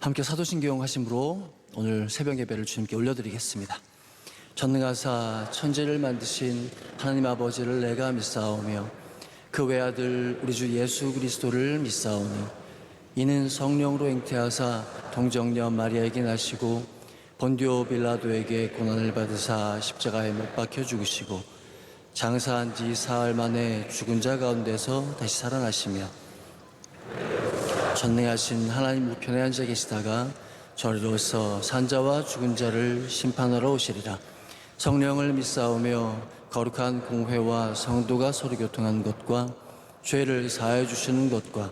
함께 사도신경 하심으로 오늘 새벽 예배를 주님께 올려드리겠습니다. 전능하사 천지를 만드신 하나님 아버지를 내가 믿사오며 그 외아들 우리 주 예수 그리스도를 믿사오니 이는 성령으로 잉태하사 동정녀 마리아에게 나시고 본디오 빌라도에게 고난을 받으사 십자가에 못 박혀 죽으시고 장사한 지 사흘 만에 죽은 자 가운데서 다시 살아나시며 전능하신 하나님 우편에 앉아 계시다가 저리로서 산자와 죽은 자를 심판하러 오시리라. 성령을 믿사오며 거룩한 공회와 성도가 서로 교통한 것과 죄를 사하여 주시는 것과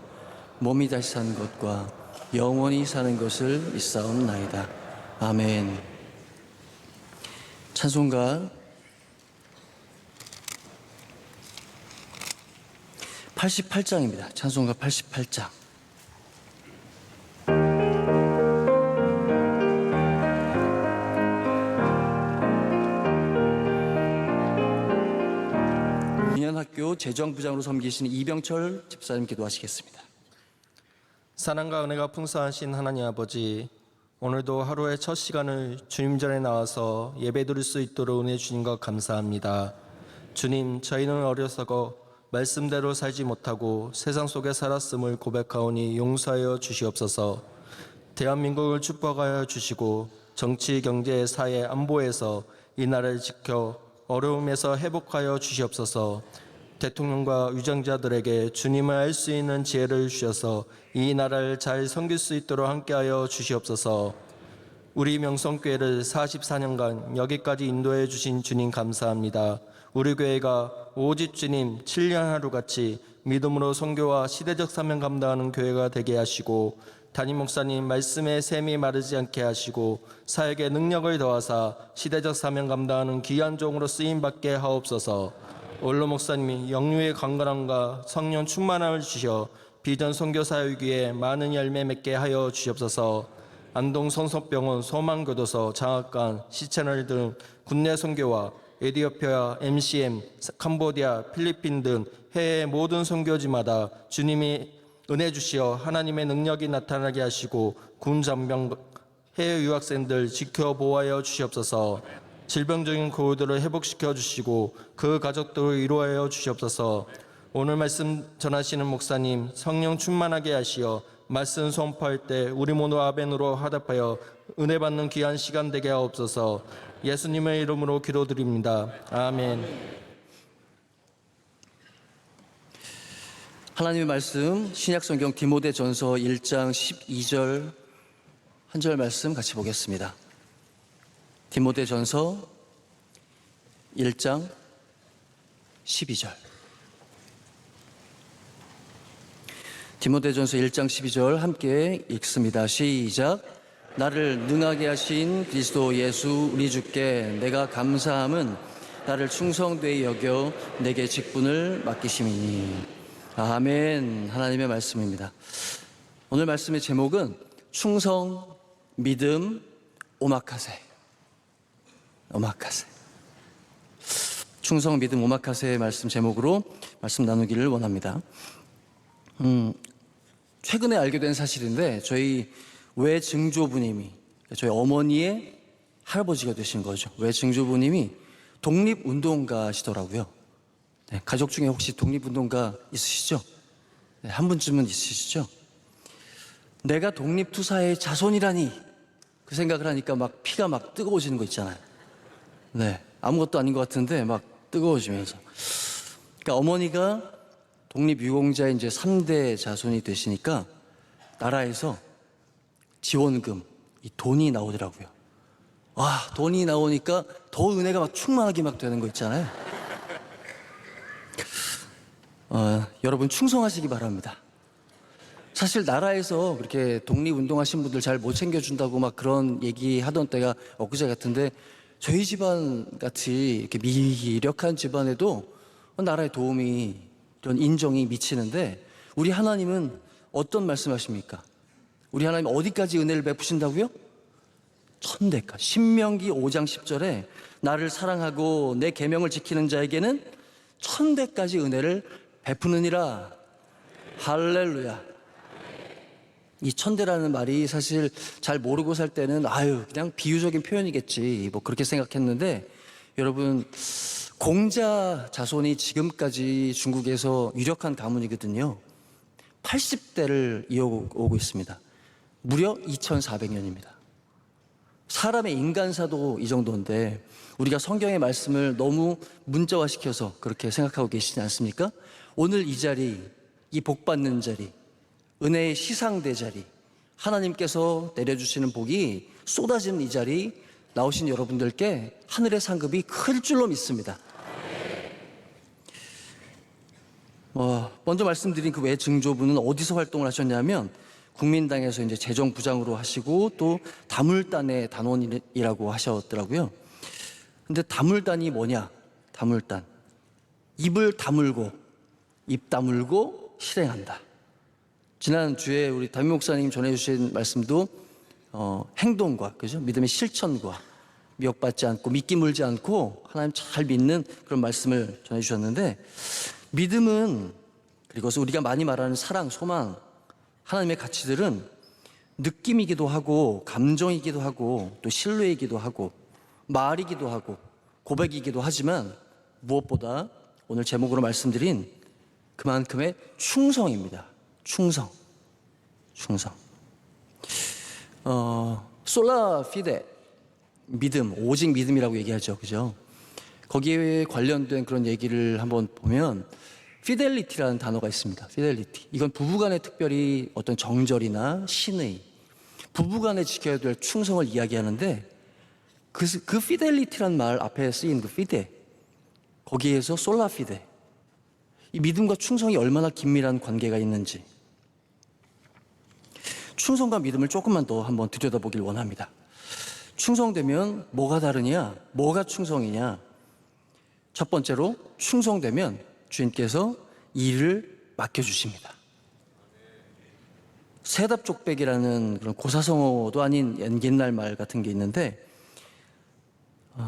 몸이 다시 사는 것과 영원히 사는 것을 믿사옵나이다. 아멘. 찬송가 88장입니다. 찬송가 88장. 학교 재정부장으로 섬기시는 이병철 집사님 기도하시겠습니다. 사랑과 은혜가 풍성하신 하나님 아버지, 오늘도 하루의 첫 시간을 주님 전에 나와서 예배드릴 수 있도록 은혜 주신 것 감사합니다. 주님, 저희는 어려서고 말씀대로 살지 못하고 세상 속에 살았음을 고백하오니 용서하여 주시옵소서. 대한민국을 축복하여 주시고 정치, 경제, 사회, 안보에서 이 나라를 지켜 어려움에서 회복하여 주시옵소서. 대통령과 유정자들에게 주님을 알 수 있는 지혜를 주셔서 이 나라를 잘 섬길 수 있도록 함께하여 주시옵소서. 우리 명성교회를 44년간 여기까지 인도해 주신 주님 감사합니다. 우리 교회가 오직 주님 7년 하루같이 믿음으로 선교와 시대적 사명 감당하는 교회가 되게 하시고 담임 목사님 말씀에 샘이 마르지 않게 하시고 사역에 능력을 더하사 시대적 사명 감당하는 귀한 종으로 쓰임받게 하옵소서. 원로 목사님이 영유의 강건함과 성령 충만함을 주셔 비전 선교 사역 위에 많은 열매 맺게 하여 주시옵소서. 안동 성서병원 소망교도소 장학관 시채널 등 국내 선교와 에티오피아, MCM, 캄보디아, 필리핀 등 해외 모든 선교지마다 주님이 은혜 주시어 하나님의 능력이 나타나게 하시고 군 장병 해외 유학생들 지켜 보호하여 주시옵소서. 질병적인 고우들을 회복시켜 주시고 그 가족들을 위로하여 주시옵소서. 오늘 말씀 전하시는 목사님 성령 충만하게 하시어 말씀 선포할 때 우리 모두 아멘으로 화답하여 은혜 받는 귀한 시간 되게 하옵소서. 예수님의 이름으로 기도드립니다. 아멘. 하나님의 말씀 신약성경 디모데전서 1장 12절 한 절 말씀 같이 보겠습니다. 디모데전서 1장 12절. 디모데전서 1장 12절 함께 읽습니다. 시작. 나를 능하게 하신 그리스도 예수 우리 주께 내가 감사함은 나를 충성되이 여겨 내게 직분을 맡기심이니. 아멘. 하나님의 말씀입니다. 오늘 말씀의 제목은 충성, 믿음, 오마카세. 오마카세. 충성, 믿음, 오마카세의 말씀 제목으로 말씀 나누기를 원합니다. 최근에 알게 된 사실인데 저희 외증조부님이 저희 어머니의 할아버지가 되신 거죠. 외증조부님이 독립운동가시더라고요. 네, 가족 중에 혹시 독립운동가 있으시죠? 네, 한 분쯤은 있으시죠? 내가 독립투사의 자손이라니 그 생각을 하니까 막 피가 막 뜨거워지는 거 있잖아요. 네, 아무것도 아닌 것 같은데 막 뜨거워지면서. 그러니까 어머니가 독립유공자의 이제 3대 자손이 되시니까 나라에서 지원금, 이 돈이 나오더라고요. 와, 돈이 나오니까 더 은혜가 막 충만하게 막 되는 거 있잖아요. 여러분 충성하시기 바랍니다. 사실 나라에서 그렇게 독립운동하신 분들 잘 못 챙겨준다고 막 그런 얘기 하던 때가 엊그제 같은데 저희 집안 같이 이렇게 미력한 집안에도 나라의 도움이 이런 인정이 미치는데 우리 하나님은 어떤 말씀하십니까? 우리 하나님 어디까지 은혜를 베푸신다고요? 천대까지. 신명기 5장 10절에 나를 사랑하고 내 계명을 지키는 자에게는 천대까지 은혜를 베푸느니라. 할렐루야. 이 천대라는 말이 사실 잘 모르고 살 때는 아유 그냥 비유적인 표현이겠지 뭐 그렇게 생각했는데, 여러분 공자 자손이 지금까지 중국에서 유력한 가문이거든요. 80대를 이어오고 있습니다. 무려 2400년입니다. 사람의 인간사도 이 정도인데 우리가 성경의 말씀을 너무 문자화시켜서 그렇게 생각하고 계시지 않습니까? 오늘 이 자리, 이 복받는 자리, 은혜의 시상대 자리, 하나님께서 내려주시는 복이 쏟아지는 이 자리 나오신 여러분들께 하늘의 상급이 클 줄로 믿습니다. 먼저 말씀드린 그 외 증조부는 어디서 활동을 하셨냐면 국민당에서 이제 재정부장으로 하시고 또 다물단의 단원이라고 하셨더라고요. 근데 다물단이 뭐냐? 다물단. 입을 다물고 입 다물고 실행한다. 지난주에 우리 담임 목사님 전해주신 말씀도 행동과 그죠? 믿음의 실천과 미혹받지 않고 미끼 물지 않고 하나님 잘 믿는 그런 말씀을 전해주셨는데, 믿음은, 그리고서 우리가 많이 말하는 사랑, 소망, 하나님의 가치들은 느낌이기도 하고 감정이기도 하고 또 신뢰이기도 하고 말이기도 하고 고백이기도 하지만 무엇보다 오늘 제목으로 말씀드린 그만큼의 충성입니다. 충성. 솔라 피데, 믿음, 오직 믿음이라고 얘기하죠. 그죠? 거기에 관련된 그런 얘기를 한번 보면 피델리티라는 단어가 있습니다. 피델리티. 이건 부부간에 특별히 어떤 정절이나 신의, 부부간에 지켜야 될 충성을 이야기하는데 그 피델리티란 말 앞에 쓰인 그 피데, 거기에서 솔라 피데, 이 믿음과 충성이 얼마나 긴밀한 관계가 있는지, 충성과 믿음을 조금만 더 한번 들여다보길 원합니다. 충성되면 뭐가 다르냐? 뭐가 충성이냐? 첫 번째로 충성되면 주인께서 일을 맡겨주십니다. 세답족백이라는 그런 고사성어도 아닌 옛날 말 같은 게 있는데,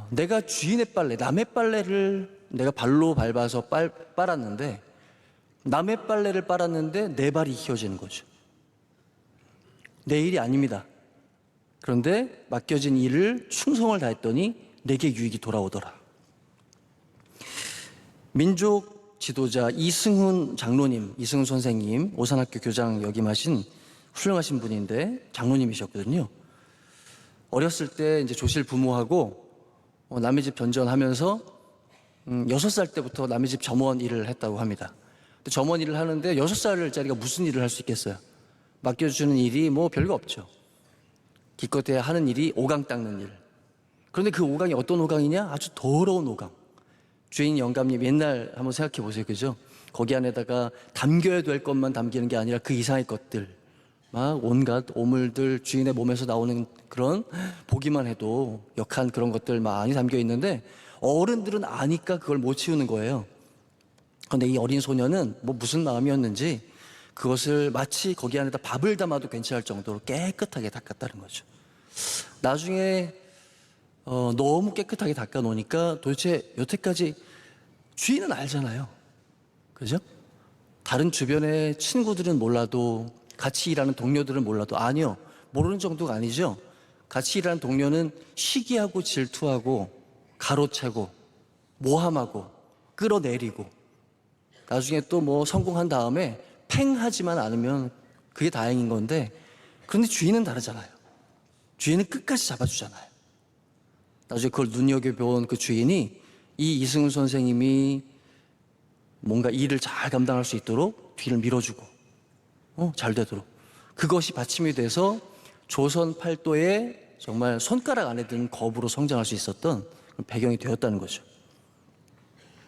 내가 주인의 빨래, 남의 빨래를 내가 발로 밟아서 빨았는데, 남의 빨래를 빨았는데 내 발이 휘어지는 거죠. 내 일이 아닙니다. 그런데 맡겨진 일을 충성을 다했더니 내게 유익이 돌아오더라. 민족 지도자 이승훈 장로님, 이승훈 선생님, 오산학교 교장 역임하신 훌륭하신 분인데 장로님이셨거든요. 어렸을 때 이제 조실 부모하고 남의 집 변전하면서 6살 때부터 남의 집 점원 일을 했다고 합니다. 근데 점원 일을 하는데 6살짜리가 무슨 일을 할 수 있겠어요? 맡겨주는 일이 뭐 별거 없죠. 기껏해야 하는 일이 오강 닦는 일. 그런데 그 오강이 어떤 오강이냐? 아주 더러운 오강. 주인 영감님 옛날 한번 생각해 보세요. 그죠? 거기 안에다가 담겨야 될 것만 담기는 게 아니라 그 이상의 것들, 막 온갖 오물들, 주인의 몸에서 나오는 그런, 보기만 해도 역한 그런 것들 많이 담겨 있는데 어른들은 아니까 그걸 못 치우는 거예요. 그런데 이 어린 소녀는 뭐 무슨 마음이었는지 그것을 마치 거기 안에다 밥을 담아도 괜찮을 정도로 깨끗하게 닦았다는 거죠. 나중에 너무 깨끗하게 닦아 놓으니까 도대체 여태까지 주인은 알잖아요. 그죠? 다른 주변의 친구들은 몰라도, 같이 일하는 동료들은 몰라도, 아니요, 모르는 정도가 아니죠. 같이 일하는 동료는 시기하고 질투하고 가로채고 모함하고 끌어내리고, 나중에 또 뭐 성공한 다음에 팽하지만 않으면 그게 다행인 건데, 그런데 주인은 다르잖아요. 주인은 끝까지 잡아주잖아요. 나중에 그걸 눈여겨본 그 주인이 이 이승훈 선생님이 뭔가 일을 잘 감당할 수 있도록 뒤를 밀어주고 잘 되도록, 그것이 받침이 돼서 조선 팔도에 정말 손가락 안에 든 겁으로 성장할 수 있었던 배경이 되었다는 거죠.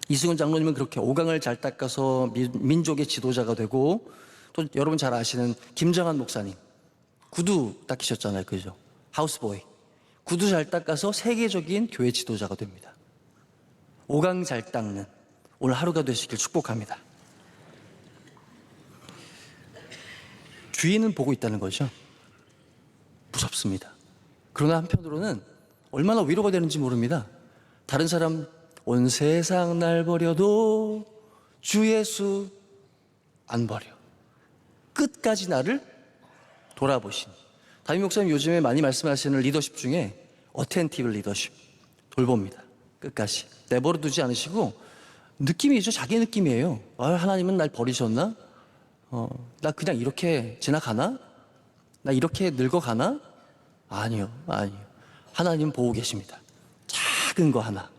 이승훈 장로님은 그렇게 오강을 잘 닦아서 민족의 지도자가 되고, 또 여러분 잘 아시는 김정한 목사님 구두 닦으셨잖아요. 그죠? 하우스보이. 구두 잘 닦아서 세계적인 교회 지도자가 됩니다. 오강 잘 닦는 오늘 하루가 되시길 축복합니다. 주인은 보고 있다는 거죠. 무섭습니다. 그러나 한편으로는 얼마나 위로가 되는지 모릅니다. 다른 사람 온 세상 날 버려도 주 예수 안 버려. 끝까지 나를 돌아보신. 담임 목사님 요즘에 많이 말씀하시는 리더십 중에 어텐티브 리더십, 돌봅니다. 끝까지 내버려 두지 않으시고, 느낌이죠. 자기 느낌이에요. 하나님은 날 버리셨나? 나 그냥 이렇게 지나가나? 나 이렇게 늙어가나? 아니요. 하나님 보고 계십니다. 작은 거 하나.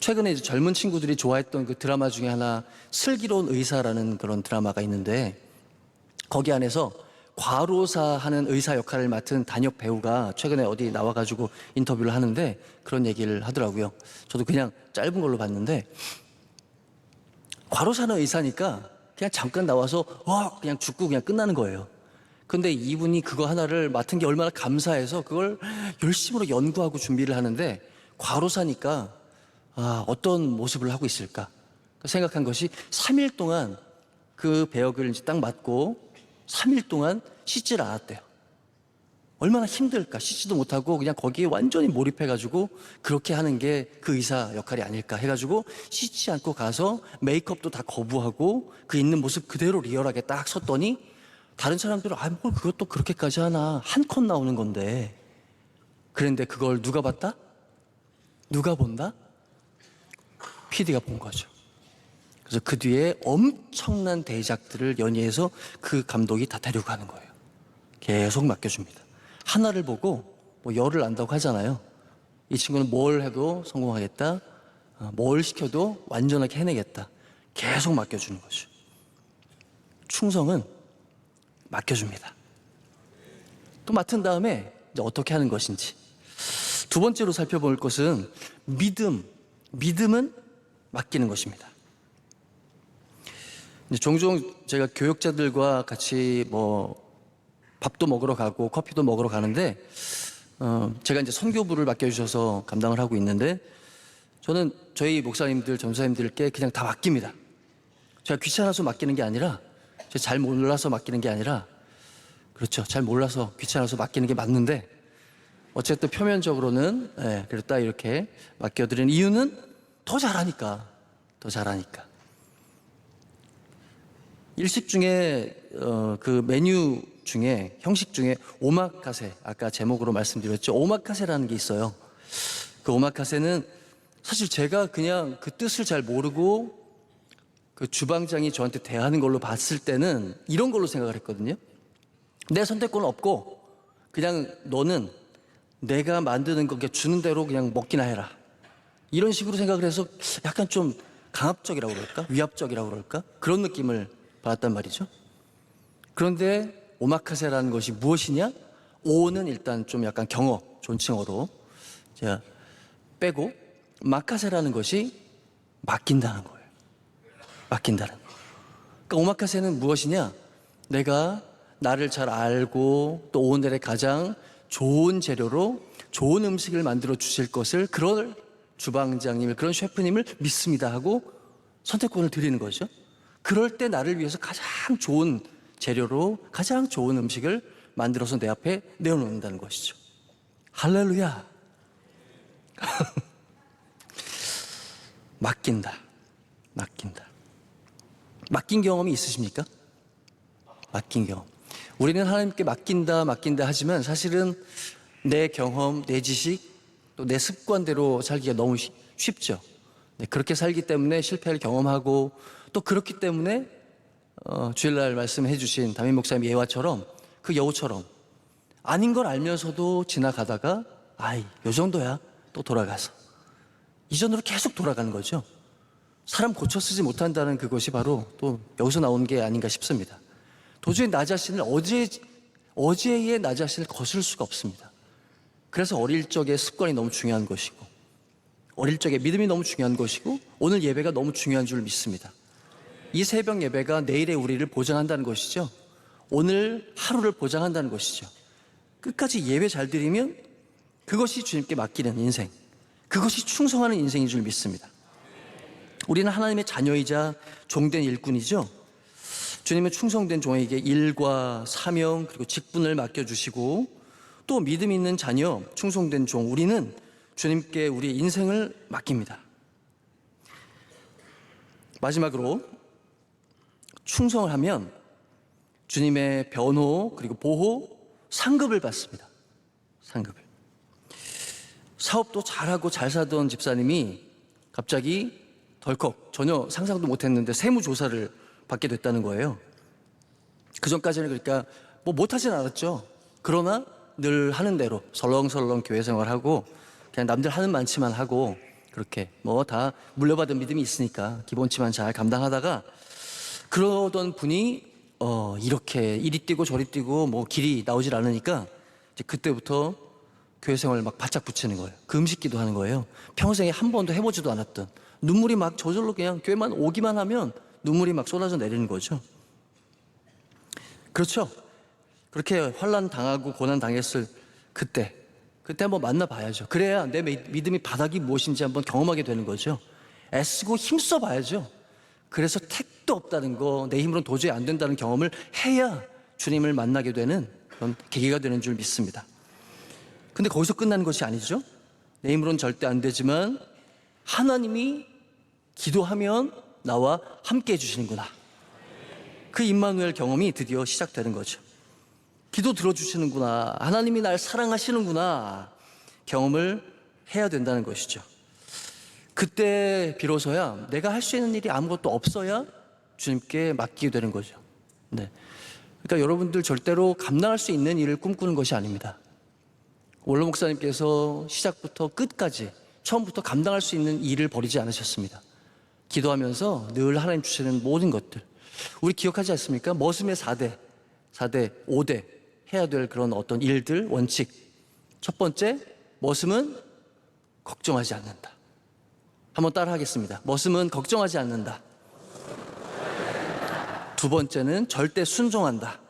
최근에 이제 젊은 친구들이 좋아했던 그 드라마 중에 하나, 슬기로운 의사라는 그런 드라마가 있는데, 거기 안에서 과로사 하는 의사 역할을 맡은 단역 배우가 최근에 어디 나와가지고 인터뷰를 하는데 그런 얘기를 하더라고요. 저도 그냥 짧은 걸로 봤는데, 과로사는 의사니까 그냥 잠깐 나와서 그냥 죽고 그냥 끝나는 거예요. 근데 이분이 그거 하나를 맡은 게 얼마나 감사해서 그걸 열심으로 연구하고 준비를 하는데, 과로사니까 어떤 모습을 하고 있을까 생각한 것이, 3일 동안 그 배역을 이제 딱 맡고 3일 동안 씻질 않았대요. 얼마나 힘들까. 씻지도 못하고 그냥 거기에 완전히 몰입해가지고 그렇게 하는 게 그 의사 역할이 아닐까 해가지고, 씻지 않고 가서 메이크업도 다 거부하고 그 있는 모습 그대로 리얼하게 딱 섰더니, 다른 사람들은 뭘 그것도 그렇게까지 하나, 한 컷 나오는 건데. 그런데 그걸 누가 봤다? 누가 본다? PD가 본 거죠. 그래서 그 뒤에 엄청난 대작들을 연예에서 그 감독이 다 데려가는 거예요. 계속 맡겨줍니다. 하나를 보고 열을 안다고 하잖아요. 이 친구는 뭘 해도 성공하겠다, 뭘 시켜도 완전하게 해내겠다. 계속 맡겨주는 거죠. 충성은 맡겨줍니다. 또 맡은 다음에 이제 어떻게 하는 것인지. 두 번째로 살펴볼 것은 믿음은 맡기는 것입니다. 이제 종종 제가 교역자들과 같이 밥도 먹으러 가고 커피도 먹으러 가는데, 제가 이제 선교부를 맡겨주셔서 감당을 하고 있는데, 저는 저희 목사님들, 전사님들께 그냥 다 맡깁니다. 제가 귀찮아서 맡기는 게 아니라, 제가 잘 몰라서 맡기는 게 아니라, 그렇죠. 잘 몰라서 귀찮아서 맡기는 게 맞는데, 어쨌든 표면적으로는 그랬다 이렇게 맡겨드리는 이유는 더 잘하니까. 일식 중에 그 메뉴 중에, 형식 중에 오마카세, 아까 제목으로 말씀드렸죠. 오마카세라는 게 있어요. 그 오마카세는 사실 제가 그냥 그 뜻을 잘 모르고 그 주방장이 저한테 대하는 걸로 봤을 때는 이런 걸로 생각을 했거든요. 내 선택권은 없고 그냥 너는 내가 만드는 거 그냥 주는 대로 그냥 먹기나 해라, 이런 식으로 생각을 해서 약간 좀 강압적이라고 그럴까? 위압적이라고 그럴까? 그런 느낌을 받았단 말이죠. 그런데 오마카세라는 것이 무엇이냐? 오는 일단 좀 약간 경어, 존칭어로 제가 빼고, 마카세라는 것이 맡긴다는 거예요. 맡긴다는 거. 그러니까 오마카세는 무엇이냐? 내가 나를 잘 알고 또 오늘의 가장 좋은 재료로 좋은 음식을 만들어 주실 것을, 그런 주방장님을, 그런 셰프님을 믿습니다 하고 선택권을 드리는 거죠. 그럴 때 나를 위해서 가장 좋은 재료로 가장 좋은 음식을 만들어서 내 앞에 내어놓는다는 것이죠. 할렐루야. 맡긴다. 맡긴 경험이 있으십니까? 맡긴 경험. 우리는 하나님께 맡긴다 하지만 사실은 내 경험, 내 지식, 또 내 습관대로 살기가 너무 쉽죠. 그렇게 살기 때문에 실패를 경험하고, 또 그렇기 때문에 주일날 말씀해 주신 담임 목사님 예화처럼, 그 여우처럼 아닌 걸 알면서도 지나가다가 요 정도야, 또 돌아가서 이전으로 계속 돌아가는 거죠. 사람 고쳐 쓰지 못한다는 그것이 바로 또 여기서 나온 게 아닌가 싶습니다. 도저히 나 자신을, 어제의 나 자신을 거슬 수가 없습니다. 그래서 어릴 적의 습관이 너무 중요한 것이고, 어릴 적의 믿음이 너무 중요한 것이고, 오늘 예배가 너무 중요한 줄 믿습니다. 이 새벽 예배가 내일의 우리를 보장한다는 것이죠. 오늘 하루를 보장한다는 것이죠. 끝까지 예배 잘 드리면 그것이 주님께 맡기는 인생, 그것이 충성하는 인생인 줄 믿습니다. 우리는 하나님의 자녀이자 종된 일꾼이죠. 주님은 충성된 종에게 일과 사명, 그리고 직분을 맡겨주시고, 또 믿음 있는 자녀, 충성된 종, 우리는 주님께 우리 인생을 맡깁니다. 마지막으로, 충성을 하면 주님의 변호 그리고 보호 상급을 받습니다. 상급을. 사업도 잘하고 잘 사던 집사님이 갑자기 덜컥 전혀 상상도 못했는데 세무조사를 받게 됐다는 거예요. 그전까지는 그러니까 뭐 못하진 않았죠. 그러나 늘 하는 대로 설렁설렁 교회 생활하고 그냥 남들 하는 만치만 하고 그렇게 뭐 다 물려받은 믿음이 있으니까 기본치만 잘 감당하다가 그러던 분이 이렇게 이리 뛰고 저리 뛰고 뭐 길이 나오질 않으니까 이제 그때부터 교회 생활을 막 바짝 붙이는 거예요. 금식 기도하는 거예요. 평생에 한 번도 해보지도 않았던 눈물이 막 저절로 그냥 교회만 오기만 하면 눈물이 막 쏟아져 내리는 거죠. 그렇죠. 그렇게 환난 당하고 고난 당했을 그때 한번 만나봐야죠. 그래야 내 믿음의 바닥이 무엇인지 한번 경험하게 되는 거죠. 애쓰고 힘써 봐야죠. 그래서 택도 없다는 거, 내 힘으로는 도저히 안 된다는 경험을 해야 주님을 만나게 되는 그런 계기가 되는 줄 믿습니다. 근데 거기서 끝나는 것이 아니죠. 내 힘으로는 절대 안 되지만 하나님이 기도하면 나와 함께 해주시는구나. 그 임마누엘 경험이 드디어 시작되는 거죠. 기도 들어주시는구나. 하나님이 날 사랑하시는구나. 경험을 해야 된다는 것이죠. 그때 비로소야 내가 할 수 있는 일이 아무것도 없어야 주님께 맡기게 되는 거죠. 네. 그러니까 여러분들 절대로 감당할 수 있는 일을 꿈꾸는 것이 아닙니다. 원로 목사님께서 시작부터 끝까지 처음부터 감당할 수 있는 일을 버리지 않으셨습니다. 기도하면서 늘 하나님 주시는 모든 것들. 우리 기억하지 않습니까? 머슴의 4대, 5대 해야 될 그런 어떤 일들, 원칙. 첫 번째, 머슴은 걱정하지 않는다. 한번 따라 하겠습니다. 머슴은 걱정하지 않는다. 두 번째는 절대 순종한다.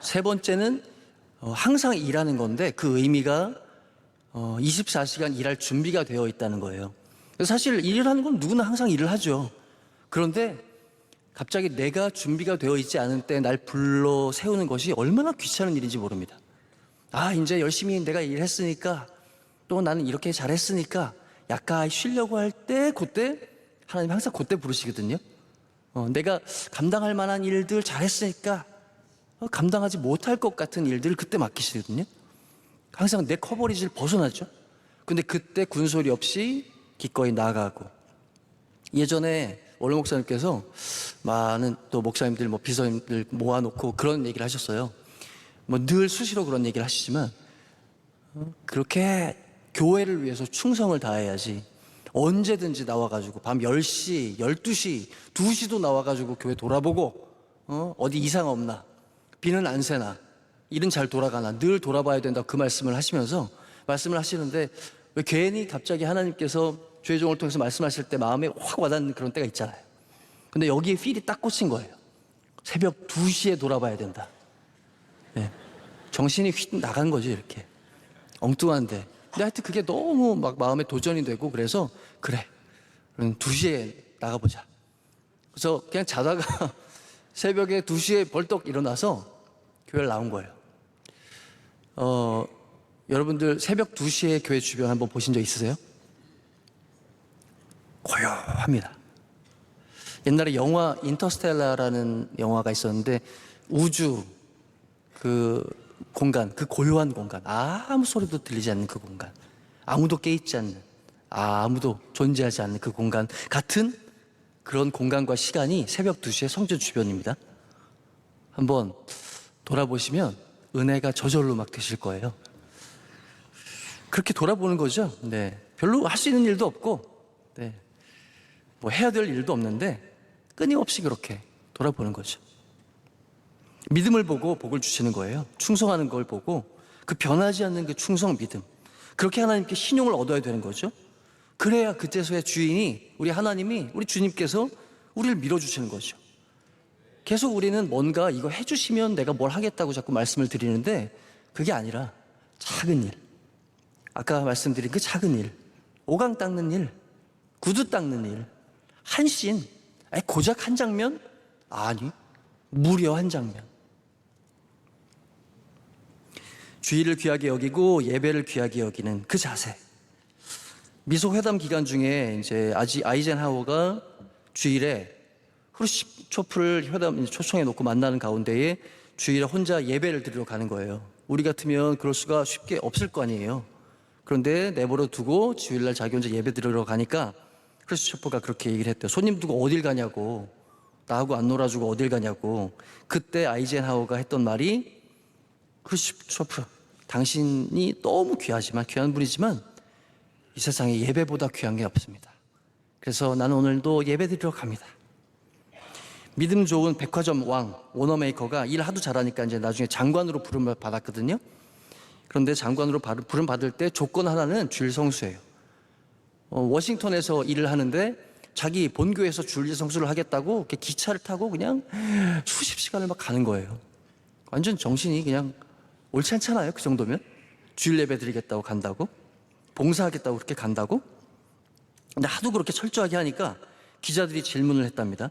세 번째는 항상 일하는 건데 그 의미가 24시간 일할 준비가 되어 있다는 거예요. 사실 일을 하는 건 누구나 항상 일을 하죠. 그런데 갑자기 내가 준비가 되어 있지 않은 때 날 불러 세우는 것이 얼마나 귀찮은 일인지 모릅니다. 이제 열심히 내가 일했으니까 또 나는 이렇게 잘했으니까 약간 쉬려고 할 때 그때 하나님 항상 그때 부르시거든요. 내가 감당할 만한 일들 잘했으니까 감당하지 못할 것 같은 일들을 그때 맡기시거든요. 항상 내 커버리지를 벗어나죠. 근데 그때 군소리 없이 기꺼이 나가고 예전에 원로 목사님께서 많은 또 목사님들 비서님들 모아놓고 그런 얘기를 하셨어요. 늘 수시로 그런 얘기를 하시지만 그렇게 교회를 위해서 충성을 다해야지 언제든지 나와가지고 밤 10시, 12시, 2시도 나와가지고 교회 돌아보고 어디 이상 없나, 비는 안 새나, 일은 잘 돌아가나 늘 돌아봐야 된다고 그 말씀을 하시면서 말씀을 하시는데 왜 괜히 갑자기 하나님께서 주의 종을 통해서 말씀하실 때 마음에 확 와닿는 그런 때가 있잖아요. 근데 여기에 필이 딱 꽂힌 거예요. 새벽 2시에 돌아봐야 된다. 네. 정신이 휙 나간 거죠, 이렇게. 엉뚱한데. 근데 하여튼 그게 너무 막 마음에 도전이 되고 그래서 그래. 그럼 2시에 나가보자. 그래서 그냥 자다가 새벽에 2시에 벌떡 일어나서 교회를 나온 거예요. 여러분들 새벽 2시에 교회 주변 한번 보신 적 있으세요? 고요합니다. 옛날에 영화 인터스텔라라는 영화가 있었는데 우주 그 공간, 그 고요한 공간, 아무 소리도 들리지 않는 그 공간, 아무도 깨있지 않는, 아무도 존재하지 않는 그 공간 같은 그런 공간과 시간이 새벽 2시에 성전 주변입니다. 한번 돌아보시면 은혜가 저절로 막 되실 거예요. 그렇게 돌아보는 거죠. 네, 별로 할 수 있는 일도 없고, 네, 뭐 해야 될 일도 없는데 끊임없이 그렇게 돌아보는 거죠. 믿음을 보고 복을 주시는 거예요. 충성하는 걸 보고 그 변하지 않는 그 충성 믿음, 그렇게 하나님께 신용을 얻어야 되는 거죠. 그래야 그때서야 주인이, 우리 하나님이, 우리 주님께서 우리를 밀어주시는 거죠. 계속 우리는 뭔가 이거 해주시면 내가 뭘 하겠다고 자꾸 말씀을 드리는데 그게 아니라 작은 일, 아까 말씀드린 그 작은 일, 오강 닦는 일, 구두 닦는 일, 한 씬, 고작 한 장면? 아니, 무려 한 장면. 주일을 귀하게 여기고 예배를 귀하게 여기는 그 자세. 미소 회담 기간 중에 이제 아이젠하워가 주일에 크루시초프를 회담 초청해 놓고 만나는 가운데에 주일에 혼자 예배를 드리러 가는 거예요. 우리 같으면 그럴 수가 쉽게 없을 거 아니에요. 그런데 내버려 두고 주일날 자기 혼자 예배 드리러 가니까 크루시초프가 그렇게 얘기를 했대요. 손님 두고 어딜 가냐고, 나하고 안 놀아주고 어딜 가냐고. 그때 아이젠하워가 했던 말이, 크루시초프, 당신이 너무 귀한 분이지만 이 세상에 예배보다 귀한 게 없습니다. 그래서 나는 오늘도 예배 드리러 갑니다. 믿음 좋은 백화점 왕 워너메이커가 일 하도 잘하니까 이제 나중에 장관으로 부름을 받았거든요. 그런데 장관으로 부름 받을 때 조건 하나는 주일 성수예요. 워싱턴에서 일을 하는데 자기 본교에서 주일 성수를 하겠다고 이렇게 기차를 타고 그냥 수십 시간을 막 가는 거예요. 완전 정신이 그냥 옳지 않잖아요. 그 정도면 주일 예배 드리겠다고 간다고, 봉사하겠다고 그렇게 간다고. 근데 하도 그렇게 철저하게 하니까 기자들이 질문을 했답니다.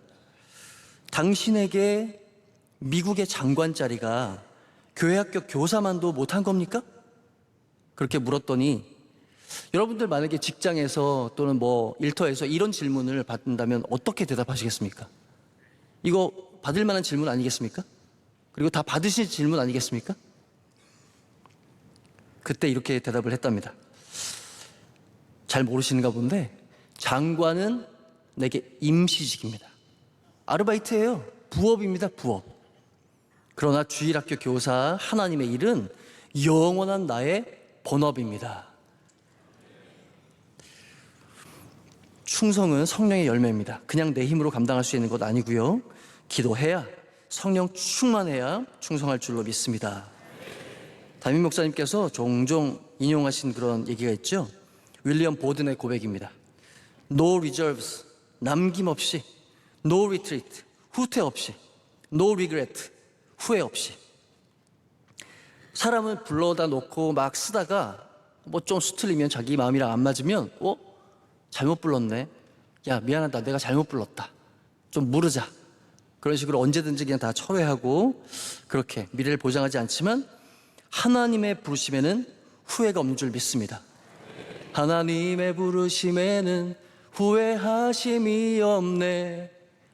당신에게 미국의 장관 자리가 교회 학교 교사만도 못한 겁니까? 그렇게 물었더니, 여러분들 만약에 직장에서 또는 뭐 일터에서 이런 질문을 받는다면 어떻게 대답하시겠습니까? 이거 받을 만한 질문 아니겠습니까? 그리고 다 받으실 질문 아니겠습니까? 그때 이렇게 대답을 했답니다. 잘 모르시는가 본데 장관은 내게 임시직입니다. 아르바이트예요. 부업입니다. 부업. 그러나 주일학교 교사 하나님의 일은 영원한 나의 본업입니다. 충성은 성령의 열매입니다. 그냥 내 힘으로 감당할 수 있는 것 아니고요. 기도해야, 성령 충만해야 충성할 줄로 믿습니다. 담임 목사님께서 종종 인용하신 그런 얘기가 있죠. 윌리엄 보든의 고백입니다. No reserves, 남김없이. No retreat, 후퇴 없이. No regret, 후회 없이. 사람은 불러다 놓고 막 쓰다가 뭐 좀 수틀리면, 자기 마음이랑 안 맞으면 잘못 불렀네, 야 미안하다, 내가 잘못 불렀다, 좀 물으자, 그런 식으로 언제든지 그냥 다 철회하고, 그렇게 미래를 보장하지 않지만 하나님의 부르심에는 후회가 없는 줄 믿습니다. 하나님의 부르심에는 후회하심이 없네.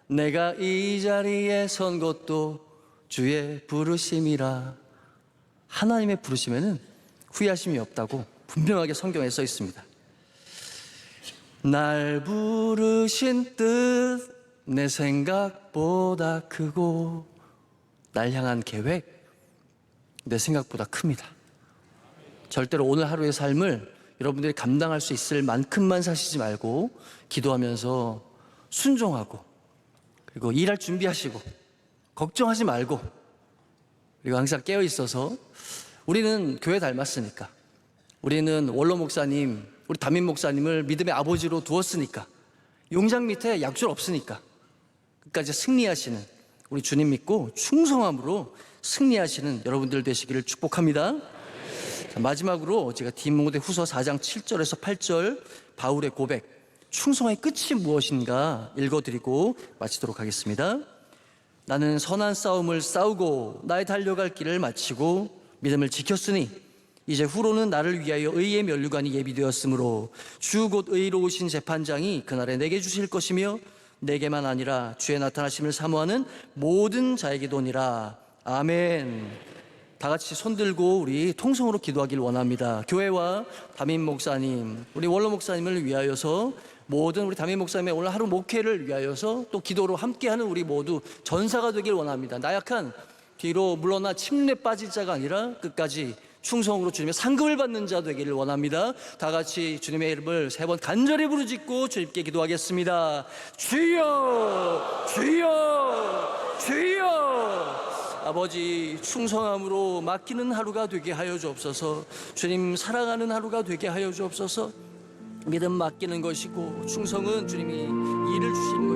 내가 이 자리에 선 것도 주의 부르심이라. 하나님의 부르심에는 후회하심이 없다고 분명하게 성경에 써 있습니다. 날 부르신 뜻 내 생각보다 크고, 날 향한 계획 내 생각보다 큽니다. 절대로 오늘 하루의 삶을 여러분들이 감당할 수 있을 만큼만 사시지 말고 기도하면서 순종하고, 그리고 일할 준비하시고, 걱정하지 말고, 그리고 항상 깨어 있어서, 우리는 교회 닮았으니까, 우리는 원로 목사님, 우리 담임 목사님을 믿음의 아버지로 두었으니까, 용장 밑에 약줄 없으니까 끝까지 승리하시는 우리 주님 믿고 충성함으로 승리하시는 여러분들 되시기를 축복합니다. 자, 마지막으로 제가 디모데후서 4장 7절에서 8절 바울의 고백, 충성의 끝이 무엇인가 읽어드리고 마치도록 하겠습니다. 나는 선한 싸움을 싸우고 나의 달려갈 길을 마치고 믿음을 지켰으니 이제 후로는 나를 위하여 의의 면류관이 예비되었으므로 주 곧 의로우신 재판장이 그날에 내게 주실 것이며 내게만 아니라 주의 나타나심을 사모하는 모든 자에게도니라. 아멘. 다 같이 손들고 우리 통성으로 기도하길 원합니다. 교회와 담임 목사님, 우리 원로 목사님을 위하여서, 모든 우리 담임 목사님의 오늘 하루 목회를 위하여서, 또 기도로 함께하는 우리 모두 전사가 되길 원합니다. 나약한 뒤로 물러나 침륜에 빠질 자가 아니라 끝까지 충성으로 주님의 상급을 받는 자 되기를 원합니다. 다 같이 주님의 이름을 3번 간절히 부르짖고 주님께 기도하겠습니다. 주여, 주여, 주여. 아버지, 충성함으로 맡기는 하루가 되게 하여 주옵소서. 주님 사랑하는 하루가 되게 하여 주옵소서. 믿음 맡기는 것이고 충성은 주님이 일을 주시는 것입니다.